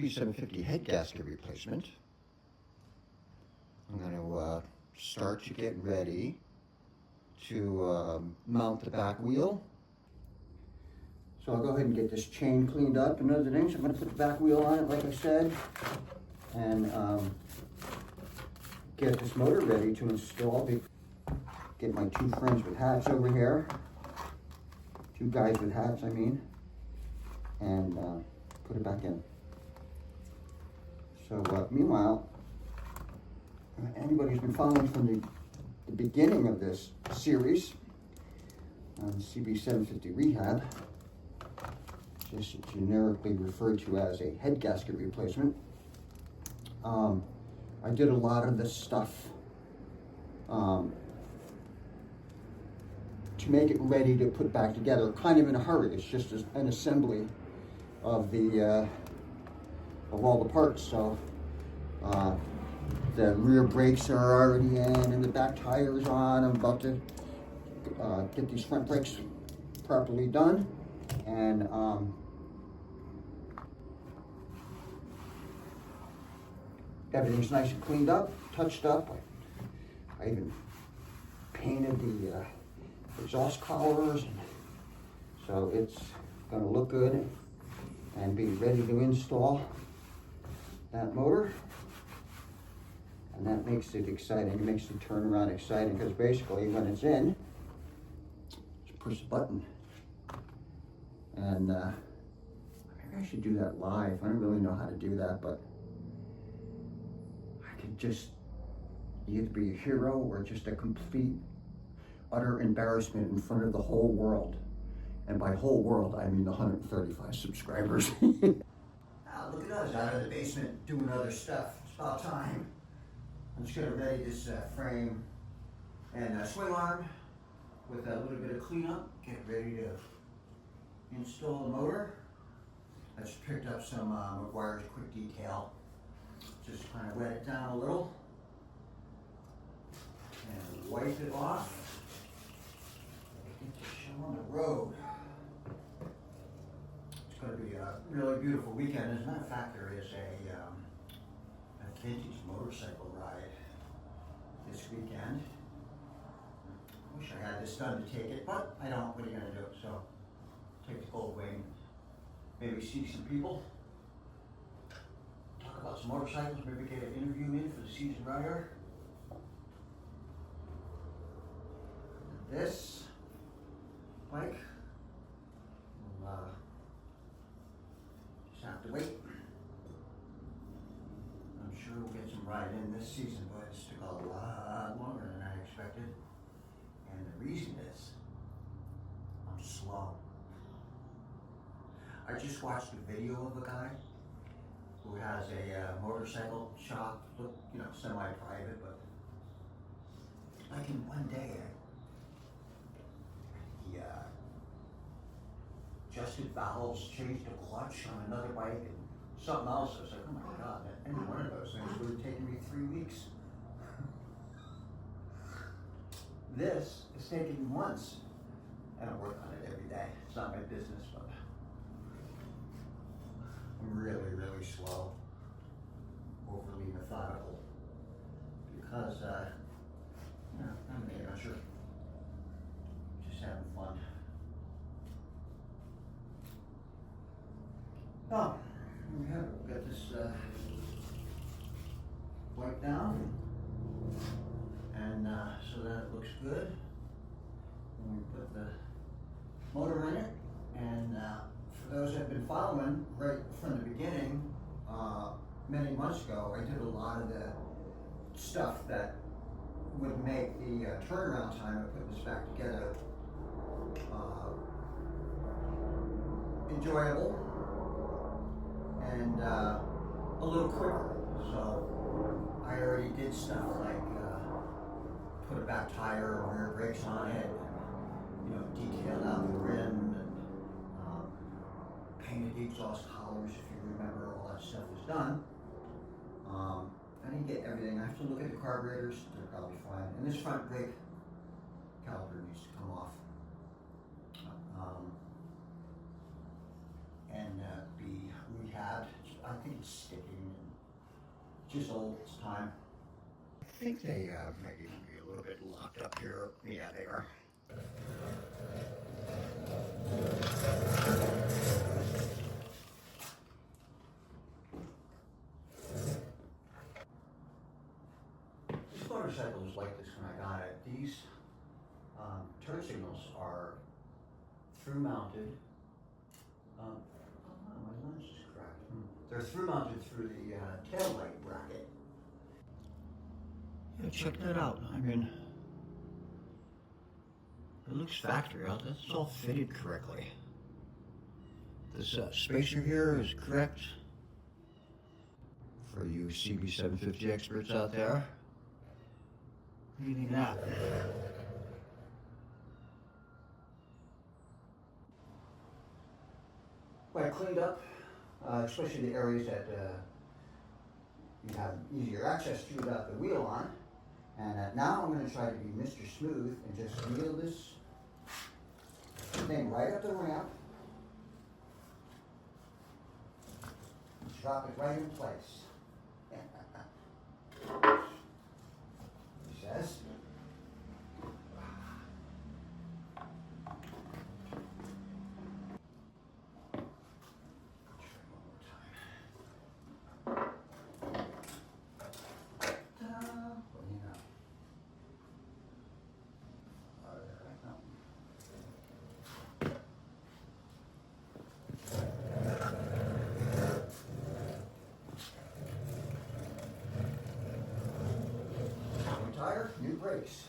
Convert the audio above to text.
CB750 head gasket replacement. I'm going to start to get ready to mount the back wheel. So I'll go ahead and get this chain cleaned up and other things. I'm going to put the back wheel on it like I said, and get this motor ready to install. Get my two friends with hats over here, two guys with hats I mean, and put it back in. So meanwhile, anybody who's been following from the beginning of this series on CB750 rehab, just generically referred to as a head gasket replacement, I did a lot of this stuff to make it ready to put back together, kind of in a hurry. It's just an assembly of of all the parts. So the rear brakes are already in and the back tire is on. I'm about to get these front brakes properly done, and everything's nice and cleaned up, touched up. I even painted the exhaust collars, and so it's going to look good and be ready to install that motor. And that makes it exciting. It makes the turnaround exciting because basically when it's in, just push the button. And maybe I should do that live. I don't really know how to do that, but I could just either be a hero or just a complete, utter embarrassment in front of the whole world. And by whole world, I mean the 135 subscribers. Look at us out of the basement doing other stuff. It's about time. I'm just going to ready this frame and swing arm with a little bit of cleanup. Get ready to install the motor. I just picked up some McGuire's Quick Detail. Just kind of wet it down a little and wipe it off. Get the show on the road. It's going to be a really beautiful weekend. As a matter of fact, there is a vintage motorcycle ride this weekend. I wish I had this done to take it, but I don't. What are you going to do? So take the cold wing, maybe see some people, talk about some motorcycles, maybe get an interview in for the season rider. This bike will just have to wait. I'm sure we'll get some ride in this season, but it's took a lot longer than I expected. And the reason is I'm slow. I just watched a video of a guy who has a motorcycle shop, you know, semi-private, but like in one day, he adjusted valves, changed the clutch on another bike, and something else. I was like, oh my God, any one of those things would have taken me 3 weeks. This is taking months, and I work on it every day. It's not my business, but I'm really, really slow, overly methodical, because, you know, I'm an amateur, just having fun. Oh, we have it. We've got this wiped down, and so that it looks good. And we put the motor in it, and for those that have been following right from the beginning, many months ago, I did a lot of the stuff that would make the turnaround time of putting this back together enjoyable and a little quicker. So I already did stuff like put a back tire or rear brakes on it, and, you know, detailed out the rim, and painted the exhaust collars. If you remember, all that stuff was done. I didn't get everything. I have to look at the carburetors. They're probably fine. And this front brake caliper needs to come off and be rehabbed. I think it's sticking and just old. It's time. I think they maybe be a little bit locked up here. Yeah, they are. This motorcycle was like this when I got it. These turn signals are through mounted. Oh, my lens is cracked. They're through mounted through the tail light bracket. Yeah, check that out. I mean, it looks factory out. That's all fitted correctly. This spacer here is correct. For you CB 750 experts out there, what do you think of that? Well, I cleaned up, especially the areas that you have easier access to without the wheel on. And now I'm going to try to be Mr. Smooth and just wheel this thing right up the ramp. Drop it right in place. He says. Tire, new brakes.